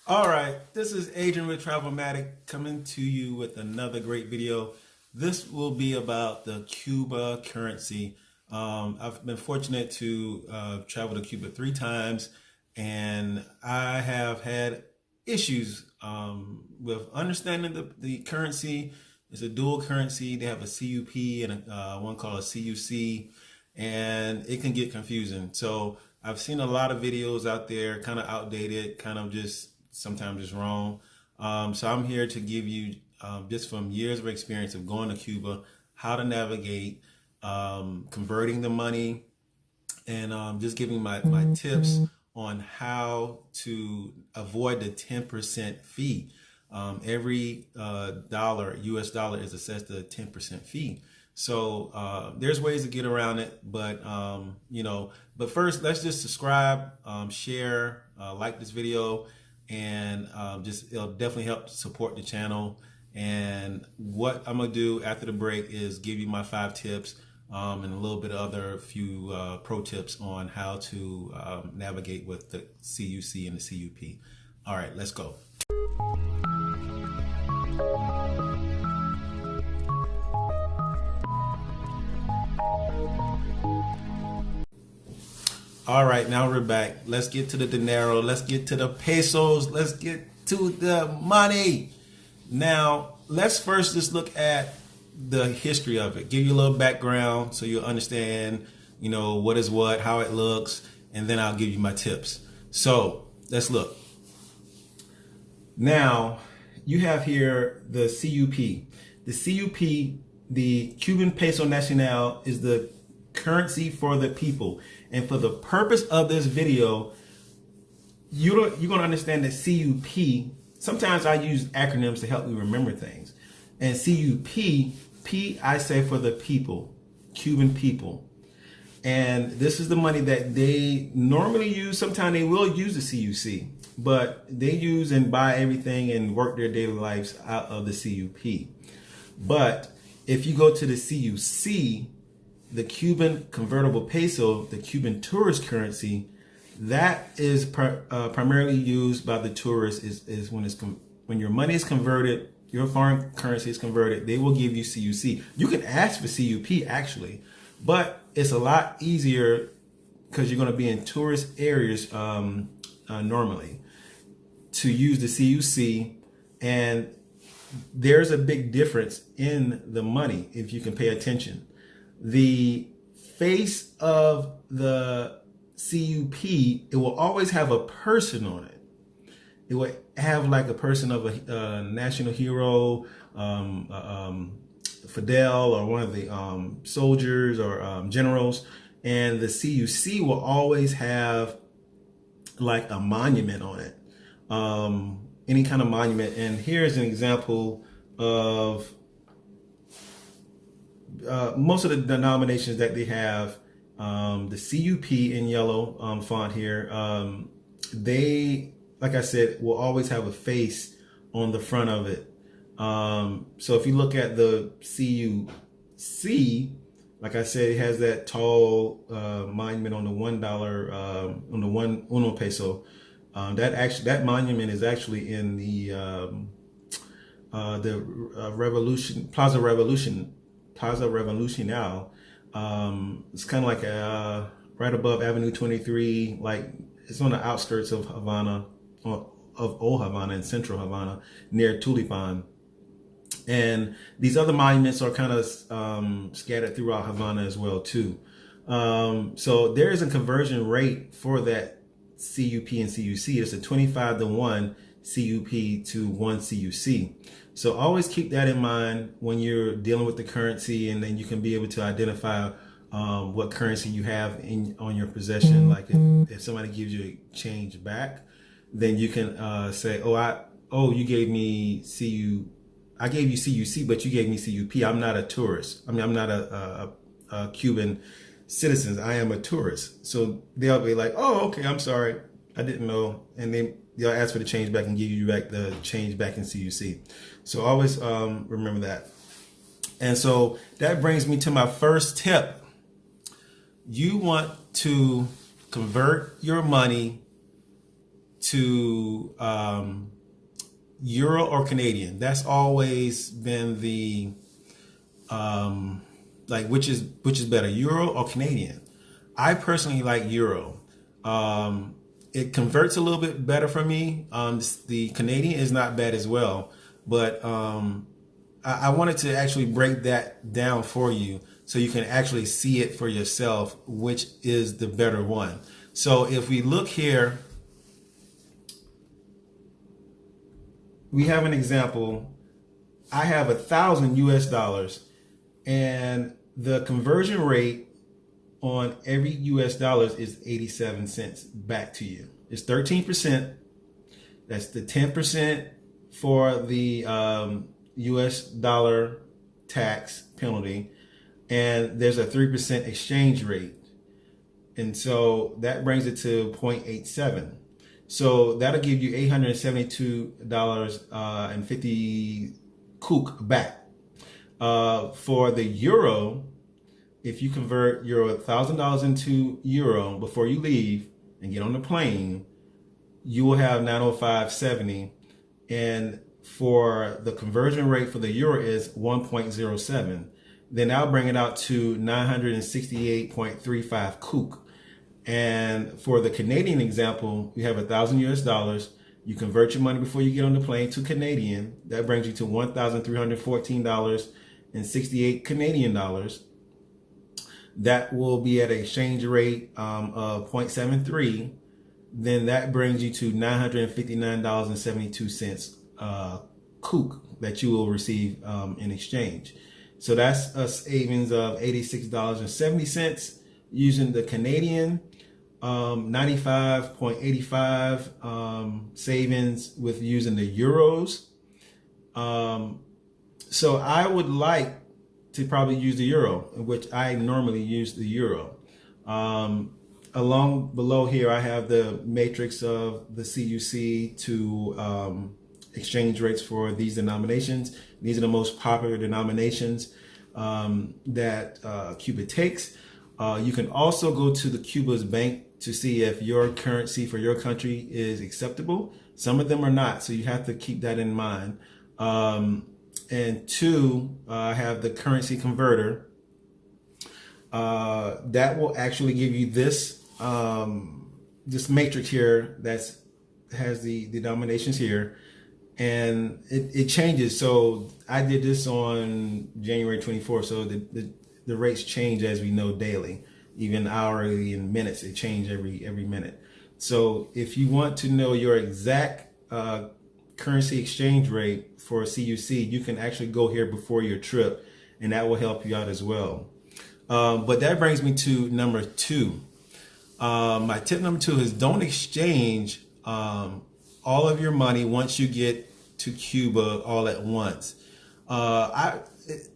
All right, this is Adrian with Travelmatic coming to you with another great video. This will be about the Cuba currency. I've been fortunate to travel to Cuba 3 times, and I have had issues with understanding the currency. It's a dual currency. They have a CUP and one called a CUC, and it can get confusing. So I've seen a lot of videos out there, kind of outdated, kind of just sometimes it's wrong. So I'm here to give you just from years of experience of going to Cuba, how to navigate, converting the money, and just giving my tips on how to avoid the 10% fee. Every dollar, US dollar, is assessed a 10% fee. So there's ways to get around it, but but first let's just subscribe, share, like this video, and just it'll definitely help support the channel. And what I'm gonna do after the break is give you my 5 tips and a little bit of other few pro tips on how to navigate with the CUC and the CUP. All right, let's go. All right, now we're back. Let's get to the dinero. Let's get to the pesos. Let's get to the money. Now, let's first just look at the history of it. Give you a little background so you'll understand, what is what, how it looks, and then I'll give you my tips. So let's look. Now, you have here the CUP. The CUP, the Cuban Peso Nacional, is the currency for the people. And for the purpose of this video, you're going to understand that CUP, sometimes I use acronyms to help me remember things. And CUP, P I say for the people, Cuban people. And this is the money that they normally use. Sometimes they will use the CUC, but they use and buy everything and work their daily lives out of the CUP. But if you go to the CUC, the Cuban convertible peso, the Cuban tourist currency, that is primarily used by the tourists. Is when your money is converted, your foreign currency is converted, they will give you CUC. You can ask for CUP actually, but it's a lot easier because you're going to be in tourist areas normally to use the CUC, and there's a big difference in the money if you can pay attention. The face of the CUP, it will always have a person on it. It will have like a person of a national hero, Fidel, or one of the soldiers or generals. And the CUC will always have like a monument on it, any kind of monument. And here's an example of most of the denominations that they have. The CUP in yellow font here, they, like I said, will always have a face on the front of it. So if you look at the CUC, like I said, it has that tall monument on the $1 on the uno peso. That monument is actually in the Revolution Plaza Revolucional. It's kind of like right above Avenue 23, like it's on the outskirts of Havana, of Old Havana and Central Havana, near Tulipan. And these other monuments are kind of scattered throughout Havana as well too. So there is a conversion rate for that CUP and CUC. It's a 25-to-1 CUP to 1 CUC. So always keep that in mind when you're dealing with the currency, and then you can be able to identify what currency you have on your possession. Like if somebody gives you a change back, then you can say, you gave me I gave you CUC, but you gave me CUP. I'm not a tourist. I mean, I'm not a Cuban citizen. I am a tourist. So they'll be like, oh, okay, I'm sorry, I didn't know. And they'll ask for the change back and give you back the change back in CUC. So always remember that. And so that brings me to my first tip. You want to convert your money to Euro or Canadian. That's always been the like which is better, Euro or Canadian. I personally like Euro. It converts a little bit better for me. The Canadian is not bad as well, but I wanted to actually break that down for you so you can actually see it for yourself, which is the better one. So if we look here, we have an example. I have 1,000 US dollars, and the conversion rate on every US dollars is 87 cents back to you. It's 13%. That's the 10% for the US dollar tax penalty, and there's a 3% exchange rate. And so that brings it to 0.87. So that'll give you $872.50 kook back. For the euro, if you convert your $1,000 into euro before you leave and get on the plane, you will have 905.70. And for the conversion rate for the euro is 1.07. Then I'll bring it out to 968.35 kook. And for the Canadian example, you have 1,000 US dollars. You convert your money before you get on the plane to Canadian. That brings you to $1,314.68 Canadian dollars. That will be at an exchange rate of 0.73. Then that brings you to $959.72 kook that you will receive in exchange. So that's a savings of $86.70 using the Canadian, 95.85 savings with using the euros. So I would like to probably use the euro, which I normally use the euro. Along below here, I have the matrix of the CUC to exchange rates for these denominations. These are the most popular denominations that Cuba takes. You can also go to the Cuba's bank to see if your currency for your country is acceptable. Some of them are not, so you have to keep that in mind. And two, I have the currency converter. That will actually give you this this matrix here that has the denominations here, and it changes. So I did this on January 24th, so the rates change, as we know, daily, even hourly and minutes. They change every minute. So if you want to know your exact currency exchange rate for a CUC, you can actually go here before your trip, and that will help you out as well. But that brings me to number two. My tip number two is don't exchange all of your money once you get to Cuba all at once.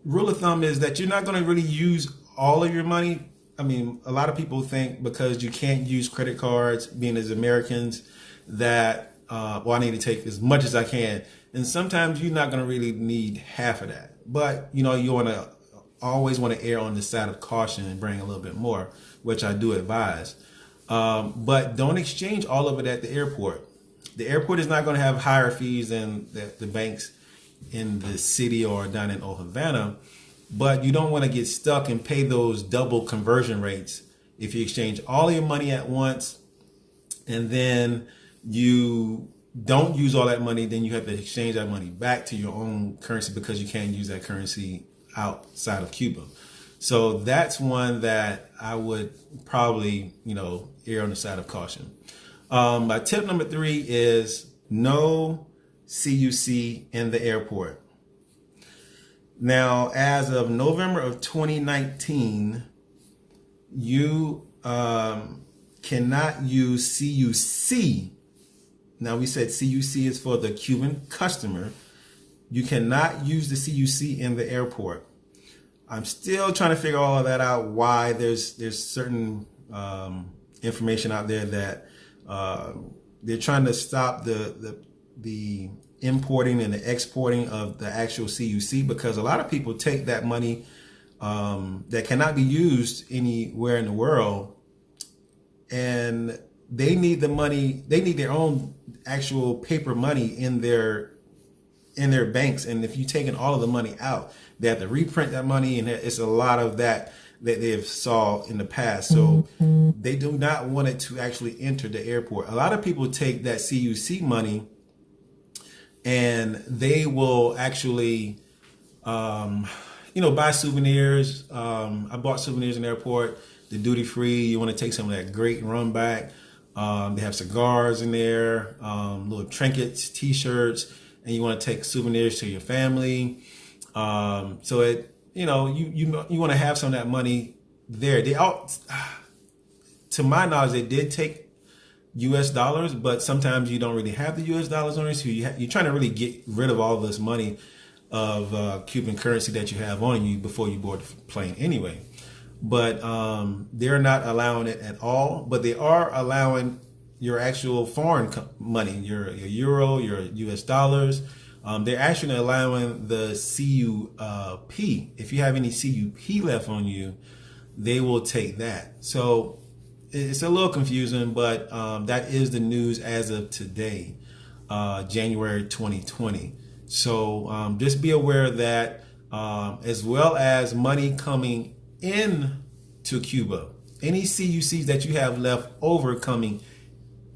Rule of thumb is that you're not going to really use all of your money. I mean, a lot of people think because you can't use credit cards, being as Americans, that well, I need to take as much as I can. And sometimes you're not going to really need half of that. But, you know, you always want to err on the side of caution and bring a little bit more, which I do advise. But don't exchange all of it at the airport. The airport is not going to have higher fees than the banks in the city or down in Old Havana, but you don't want to get stuck and pay those double conversion rates if you exchange all of your money at once and then you don't use all that money. Then you have to exchange that money back to your own currency because you can't use that currency outside of Cuba. So that's one that I would probably, err on the side of caution. My tip number three is no CUC in the airport. Now, as of November of 2019, you cannot use CUC. Now, we said CUC is for the Cuban customer. You cannot use the CUC in the airport. I'm still trying to figure all of that out, why there's certain information out there that they're trying to stop the importing and the exporting of the actual CUC, because a lot of people take that money that cannot be used anywhere in the world, and they need the money. They need their own actual paper money in their banks, and if you've taken all of the money out, they have to reprint that money, and it's a lot of that they've saw in the past. So they do not want it to actually enter the airport. A lot of people take that CUC money and they will actually, buy souvenirs. I bought souvenirs in the airport, the duty free. You want to take some of that great rum back. They have cigars in there, little trinkets, T-shirts, and you want to take souvenirs to your family. So it, you want to have some of that money there. They all, to my knowledge, they did take U.S. dollars, but sometimes you don't really have the U.S. dollars on it. So you're trying to really get rid of all this money of Cuban currency that you have on you before you board the plane anyway. But they're not allowing it at all. But they are allowing your actual foreign money, your euro, your U.S. dollars. They're actually allowing the CUP. If you have any CUP left on you, they will take that. So it's a little confusing, but that is the news as of today, January 2020. So just be aware of that, as well as money coming in to Cuba. Any CUCs that you have left over coming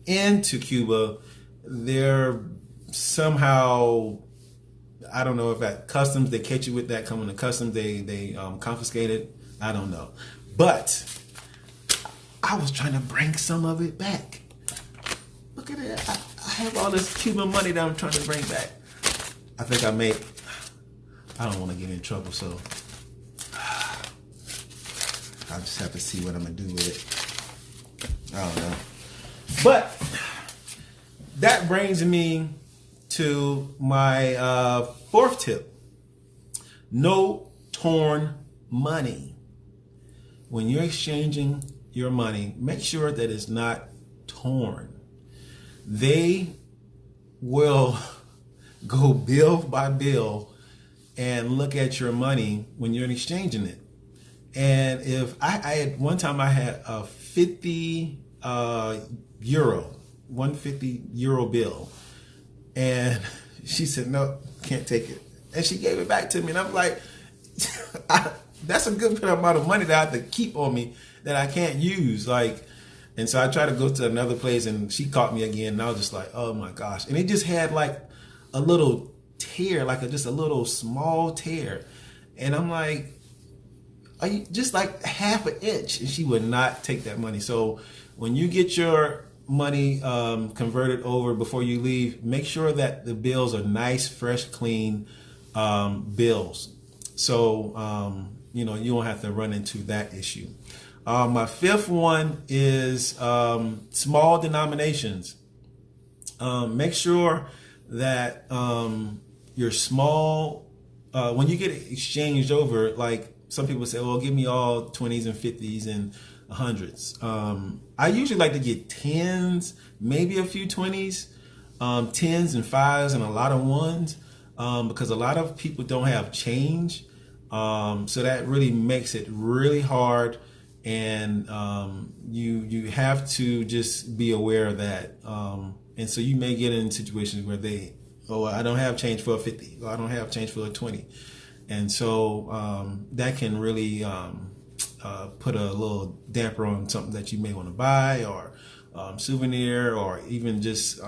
into Cuba, they're somehow, I don't know if at customs they catch you with that, coming to customs they confiscate it. I don't know, but I was trying to bring some of it back. Look at it. I have all this Cuban money that I'm trying to bring back. I think I don't want to get in trouble, so I just have to see what I'm going to do with it. I don't know. But that brings me to my fourth tip. No torn money. When you're exchanging your money, make sure that it's not torn. They will go bill by bill and look at your money when you're exchanging it. And if I had one time I had a 50 euro, 150 euro bill, and she said, no, can't take it. And she gave it back to me, and I'm like, that's a good amount of money that I have to keep on me that I can't use. And so I tried to go to another place, and she caught me again, and I was just like, oh my gosh. And it just had like a little tear, just a little small tear. And I'm like, are you just like half an inch? And she would not take that money. So when you get your money converted over before you leave, make sure that the bills are nice, fresh, clean bills. So, you won't have to run into that issue. My fifth one is small denominations. Make sure that your small, when you get exchanged over, like some people say, well, give me all 20s and 50s and 100s. I usually like to get 10s, maybe a few 20s, 10s and 5s and a lot of 1s, because a lot of people don't have change. So that really makes it really hard. And you have to just be aware of that. And so you may get in situations where I don't have change for a 50, or I don't have change for a 20. And so that can really put a little damper on something that you may want to buy, or souvenir, or even just,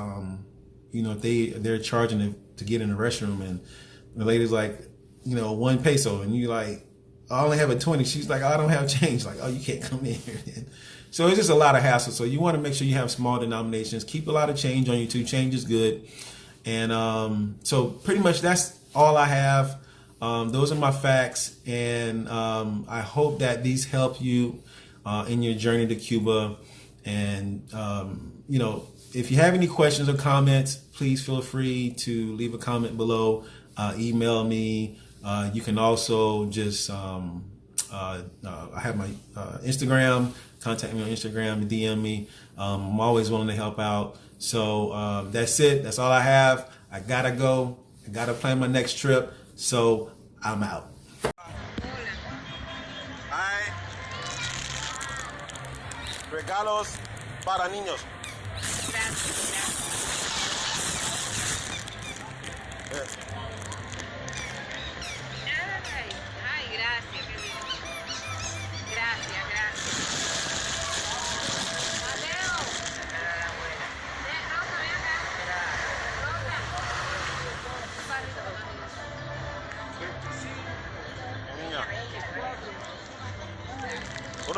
if they're charging to get in the restroom, and the lady's like, 1 peso, and you like, I only have a 20. She's like, I don't have change. Like, oh, you can't come in here. So it's just a lot of hassle. So you want to make sure you have small denominations. Keep a lot of change on you too. Change is good. And so pretty much that's all I have. Those are my facts. And I hope that these help you in your journey to Cuba. And, if you have any questions or comments, please feel free to leave a comment below. Email me. You can also just, I have my Instagram, contact me on Instagram, DM me. I'm always willing to help out. So that's it. That's all I have. I gotta go. I gotta plan my next trip. So I'm out. Hay regalos para niños. Gracias.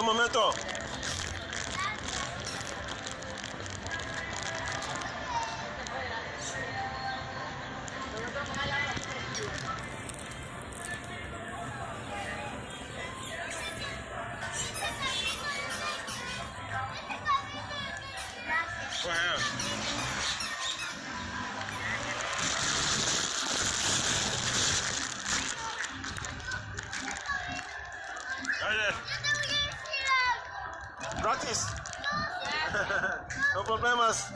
momento. Wow. Gratis. No problemas.